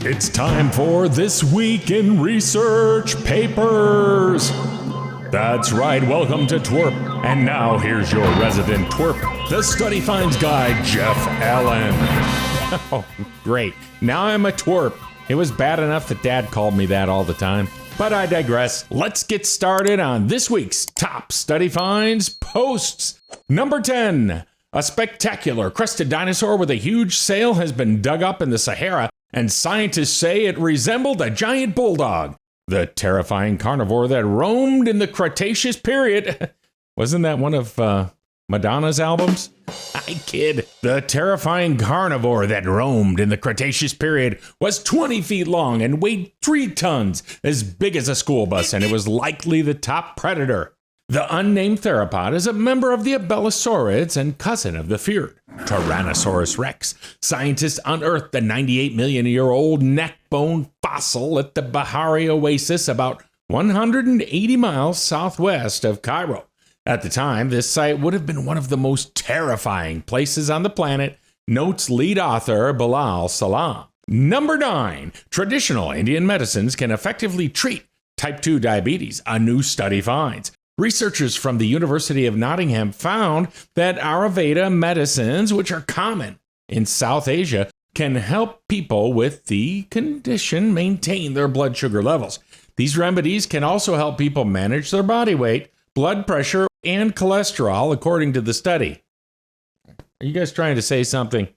It's time for This Week in Research Papers. That's right, welcome to TWIRP. And now here's your resident TWIRP, the StudyFinds guy, Geoff Allen. Oh, great. Now I'm a TWIRP. It was bad enough that Dad called me that all the time. But I digress. Let's get started on this week's top StudyFinds posts. Number 10. A spectacular crested dinosaur with a huge sail has been dug up in the Sahara, and scientists say it resembled a giant bulldog. The terrifying carnivore that roamed in the Cretaceous period. Wasn't that one of Madonna's albums? I kid. The terrifying carnivore that roamed in the Cretaceous period was 20 feet long and weighed 3 tons, as big as a school bus, and it was likely the top predator. The unnamed theropod is a member of the Abelisaurids and cousin of the feared Tyrannosaurus rex. Scientists unearthed the 98 million year old neck bone fossil at the Bahari Oasis about 180 miles southwest of Cairo. At the time, this site would have been one of the most terrifying places on the planet, notes lead author Bilal Salam. Number 9. Traditional Indian medicines can effectively treat type 2 diabetes, a new study finds. Researchers from the University of Nottingham found that Ayurveda medicines, which are common in South Asia, can help people with the condition maintain their blood sugar levels. These remedies can also help people manage their body weight, blood pressure, and cholesterol, according to the study. Are you guys trying to say something?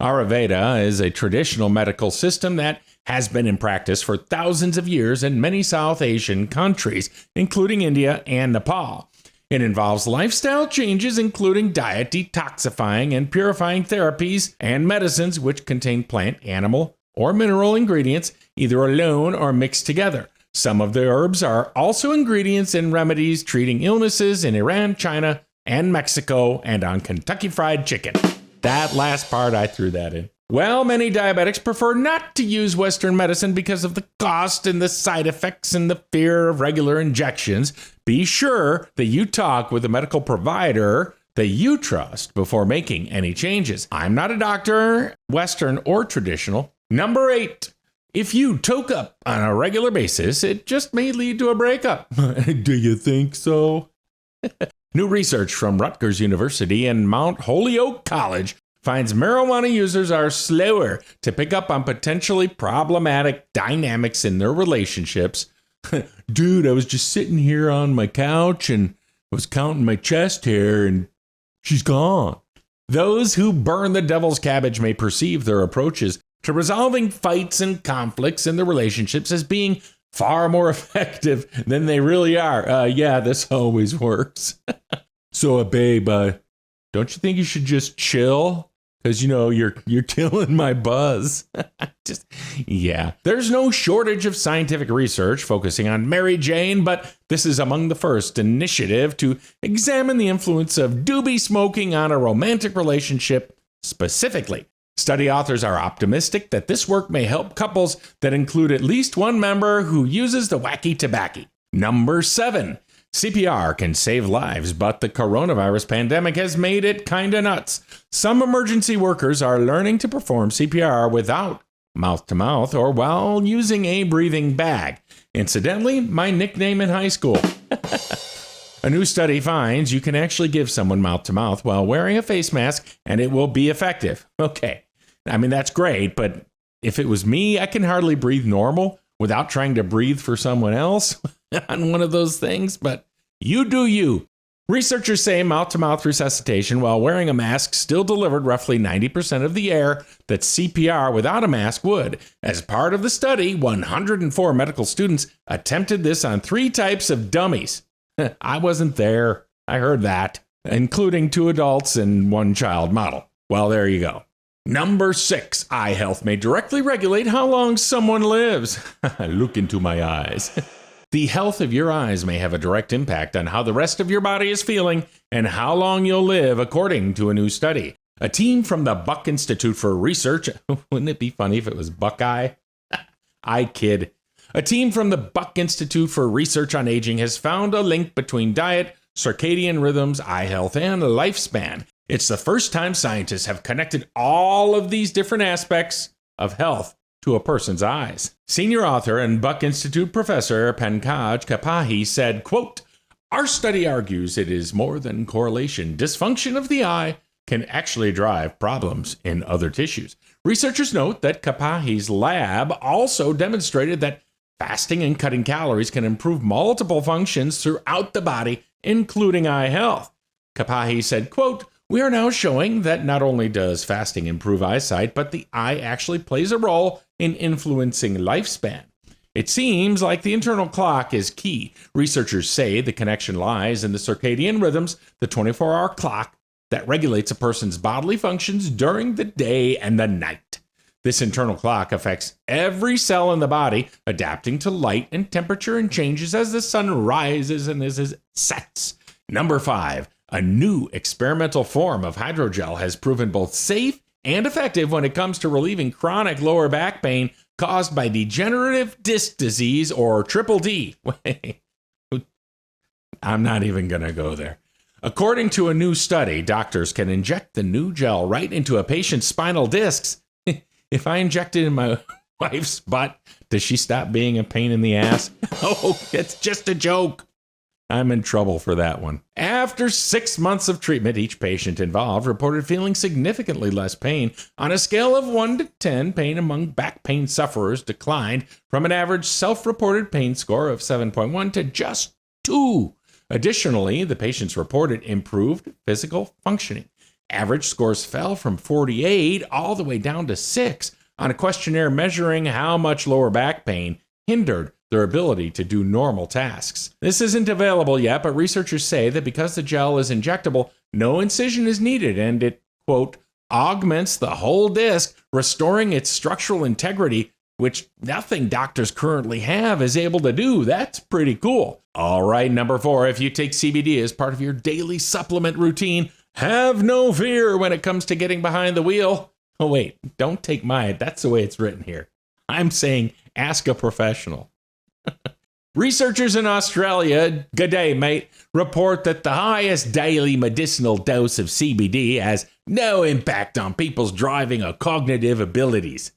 Ayurveda is a traditional medical system that has been in practice for thousands of years in many South Asian countries, including India and Nepal. It involves lifestyle changes, including diet, detoxifying, and purifying therapies and medicines which contain plant, animal, or mineral ingredients, either alone or mixed together. Some of the herbs are also ingredients in remedies treating illnesses in Iran, China, and Mexico, and on Kentucky Fried Chicken. That last part, I threw that in. Well, many diabetics prefer not to use Western medicine because of the cost and the side effects and the fear of regular injections. Be sure that you talk with a medical provider that you trust before making any changes. I'm not a doctor, Western or traditional. Number 8. If you toke up on a regular basis, it just may lead to a breakup. Do you think so? New research from Rutgers University and Mount Holyoke College finds marijuana users are slower to pick up on potentially problematic dynamics in their relationships. Dude, I was just sitting here on my couch and was counting my chest hair and she's gone. Those who burn the devil's cabbage may perceive their approaches to resolving fights and conflicts in their relationships as being far more effective than they really are. Yeah, this always works. So, babe, don't you think you should just chill? Because, you're killing my buzz. Yeah. There's no shortage of scientific research focusing on Mary Jane, but this is among the first initiative to examine the influence of doobie smoking on a romantic relationship specifically. Study authors are optimistic that this work may help couples that include at least one member who uses the wacky tobacco. Number 7. CPR can save lives, but the coronavirus pandemic has made it kinda nuts. Some emergency workers are learning to perform CPR without mouth-to-mouth or while using a breathing bag. Incidentally, my nickname in high school. A new study finds you can actually give someone mouth-to-mouth while wearing a face mask, and it will be effective. Okay, I mean, that's great, but if it was me, I can hardly breathe normal without trying to breathe for someone else on one of those things, but you do you. Researchers say mouth-to-mouth resuscitation while wearing a mask still delivered roughly 90% of the air that CPR without a mask would. As part of the study, 104 medical students attempted this on 3 types of dummies. I wasn't there. I heard that, including 2 adults and 1 child model. Well, there you go. Number 6, eye health may directly regulate how long someone lives. Look into my eyes. The health of your eyes may have a direct impact on how the rest of your body is feeling and how long you'll live, according to a new study. A team from the Buck Institute for Research, wouldn't it be funny if it was Buckeye? I kid. A team from the Buck Institute for Research on Aging has found a link between diet, circadian rhythms, eye health, and lifespan. It's the first time scientists have connected all of these different aspects of health to a person's eyes. Senior author and Buck Institute professor Pankaj Kapahi said, quote, "Our study argues it is more than correlation. Dysfunction of the eye can actually drive problems in other tissues." Researchers note that Kapahi's lab also demonstrated that fasting and cutting calories can improve multiple functions throughout the body, including eye health. Kapahi said, quote, "We are now showing that not only does fasting improve eyesight, but the eye actually plays a role in influencing lifespan. It seems like the internal clock is key. Researchers say the connection lies in the circadian rhythms, the 24-hour clock that regulates a person's bodily functions during the day and the night. This internal clock affects every cell in the body, adapting to light and temperature and changes as the sun rises and as it sets." Number 5, a new experimental form of hydrogel has proven both safe and effective when it comes to relieving chronic lower back pain caused by degenerative disc disease, or triple D. I'm not even going to go there. According to a new study, doctors can inject the new gel right into a patient's spinal discs. If I inject it in my wife's butt, does she stop being a pain in the ass? Oh, it's just a joke. I'm in trouble for that one. After 6 months of treatment, each patient involved reported feeling significantly less pain. On a scale of 1 to 10, pain among back pain sufferers declined from an average self-reported pain score of 7.1 to just 2. Additionally, the patients reported improved physical functioning. Average scores fell from 48 all the way down to 6 on a questionnaire measuring how much lower back pain hindered their ability to do normal tasks. This isn't available yet, but researchers say that because the gel is injectable, no incision is needed, and it, quote, augments the whole disc, restoring its structural integrity, which nothing doctors currently have is able to do. That's pretty cool. All right, number 4, if you take CBD as part of your daily supplement routine, have no fear when it comes to getting behind the wheel. Oh, wait, don't take that's the way it's written here. I'm saying ask a professional. Researchers in Australia, good day, mate, report that the highest daily medicinal dose of CBD has no impact on people's driving or cognitive abilities.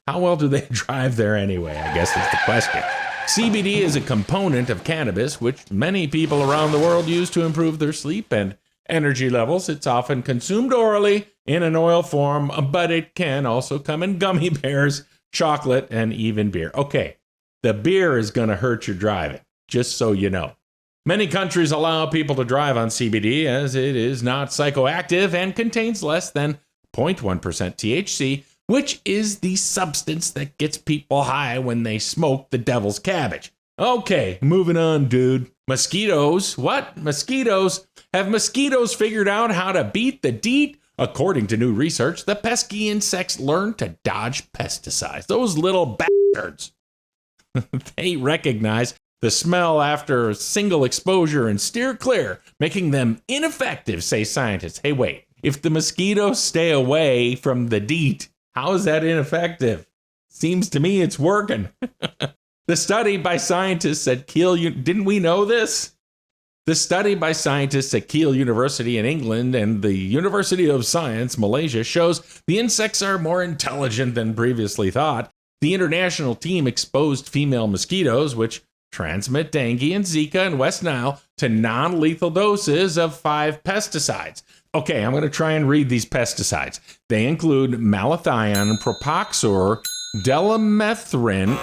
How well do they drive there anyway, I guess is the question. CBD is a component of cannabis, which many people around the world use to improve their sleep and energy levels. It's often consumed orally in an oil form, but it can also come in gummy bears, chocolate, and even beer. Okay, the beer is going to hurt your driving, just so you know. Many countries allow people to drive on CBD as it is not psychoactive and contains less than 0.1% THC, which is the substance that gets people high when they smoke the devil's cabbage. Okay, moving on, dude. Mosquitoes. What? Mosquitoes? Have mosquitoes figured out how to beat the DEET? According to new research, the pesky insects learn to dodge pesticides. Those little bastards. They recognize the smell after a single exposure and steer clear, making them ineffective, say scientists. Hey, wait. If the mosquitoes stay away from the DEET, how is that ineffective? Seems to me it's working. The study by scientists at Keele, didn't we know this? The study by scientists at Keele University in England and the University of Science, Malaysia, shows the insects are more intelligent than previously thought. The international team exposed female mosquitoes, which transmit dengue and Zika and West Nile, to non-lethal doses of 5 pesticides. Okay, I'm going to try and read these pesticides. They include malathion, propoxur, deltamethrin,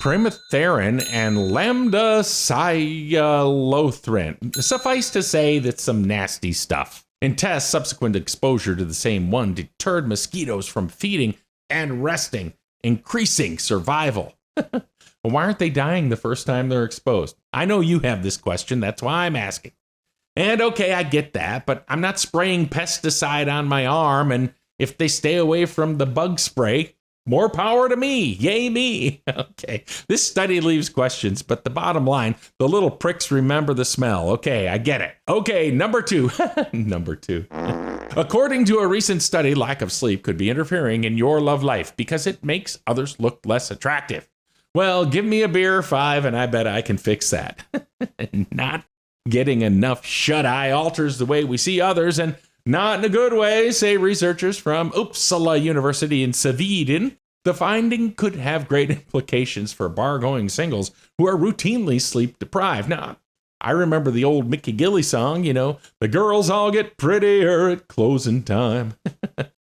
primetharin, and lambda-cyhalothrin. Suffice to say that's some nasty stuff. In tests, subsequent exposure to the same one deterred mosquitoes from feeding and resting, increasing survival. Why aren't they dying the first time they're exposed? I know you have this question, that's why I'm asking. And okay, I get that, but I'm not spraying pesticide on my arm, and if they stay away from the bug spray, more power to me. Yay me. Okay, this study leaves questions, but the bottom line, the little pricks remember the smell. Okay, I get it. Okay, number 2. Number 2. According to a recent study, lack of sleep could be interfering in your love life because it makes others look less attractive. Well, give me a beer 5 and I bet I can fix that. Not getting enough shut-eye alters the way we see others, and Not in a good way, say researchers from Uppsala University in Sweden. The finding could have great implications for bar-going singles who are routinely sleep-deprived. Now, I remember the old Mickey Gilley song, you know, the girls all get prettier at closing time.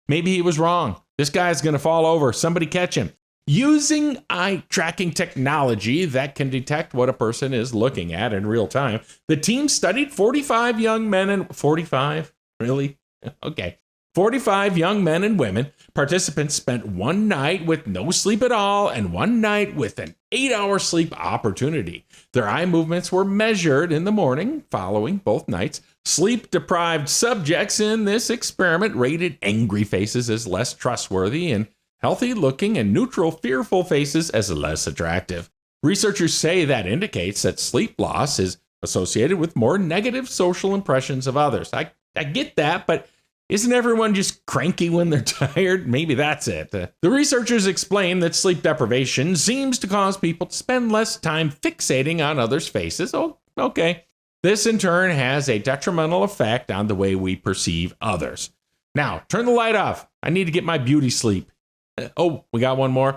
Maybe he was wrong. This guy's going to fall over. Somebody catch him. Using eye-tracking technology that can detect what a person is looking at in real time, the team studied 45 young men and... 45? Really? Okay. 45 young men and women. Participants spent one night with no sleep at all and one night with an 8-hour sleep opportunity. Their eye movements were measured in the morning following both nights. Sleep-deprived subjects in this experiment rated angry faces as less trustworthy and healthy-looking and neutral, fearful faces as less attractive. Researchers say that indicates that sleep loss is associated with more negative social impressions of others. I get that, but isn't everyone just cranky when they're tired? Maybe that's it. The researchers explain that sleep deprivation seems to cause people to spend less time fixating on others' faces. Oh, okay. This in turn has a detrimental effect on the way we perceive others. Now, turn the light off. I need to get my beauty sleep. Oh, we got one more.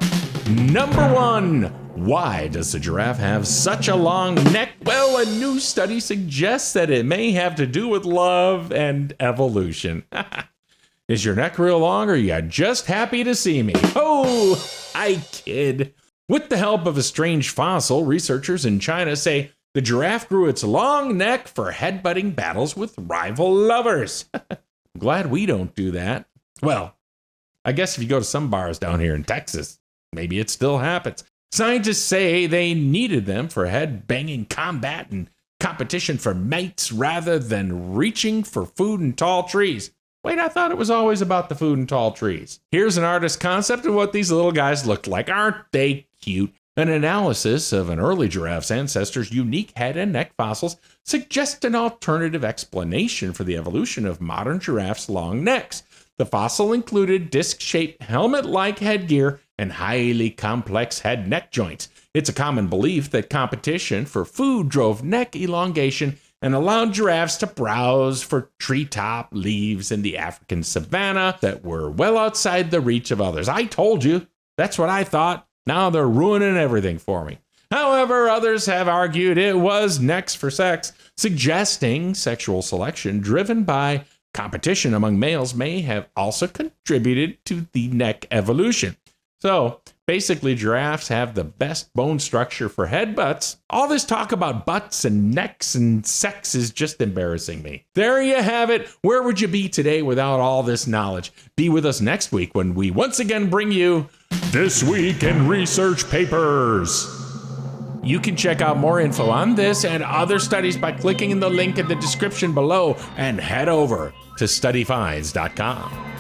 Number 1. Why does the giraffe have such a long neck? Well, a new study suggests that it may have to do with love and evolution. Is your neck real long or are you just happy to see me? Oh, I kid. With the help of a strange fossil, researchers in China say the giraffe grew its long neck for headbutting battles with rival lovers. I'm glad we don't do that. Well, I guess if you go to some bars down here in Texas, maybe it still happens. Scientists say they needed them for head-banging combat and competition for mates rather than reaching for food in tall trees. Wait, I thought it was always about the food in tall trees. Here's an artist's concept of what these little guys looked like. Aren't they cute? An analysis of an early giraffe's ancestors' unique head and neck fossils suggests an alternative explanation for the evolution of modern giraffes' long necks. The fossil included disc-shaped helmet-like headgear and highly complex head-neck joints. It's a common belief that competition for food drove neck elongation and allowed giraffes to browse for treetop leaves in the African savanna that were well outside the reach of others. I told you. That's what I thought. Now they're ruining everything for me. However, others have argued it was necks for sex, suggesting sexual selection driven by competition among males may have also contributed to the neck evolution. So basically, giraffes have the best bone structure for head butts. All this talk about butts and necks and sex is just embarrassing me. There you have it. Where would you be today without all this knowledge? Be with us next week when we once again bring you This Week in Research Papers. You can check out more info on this and other studies by clicking in the link in the description below and head over to StudyFinds.com.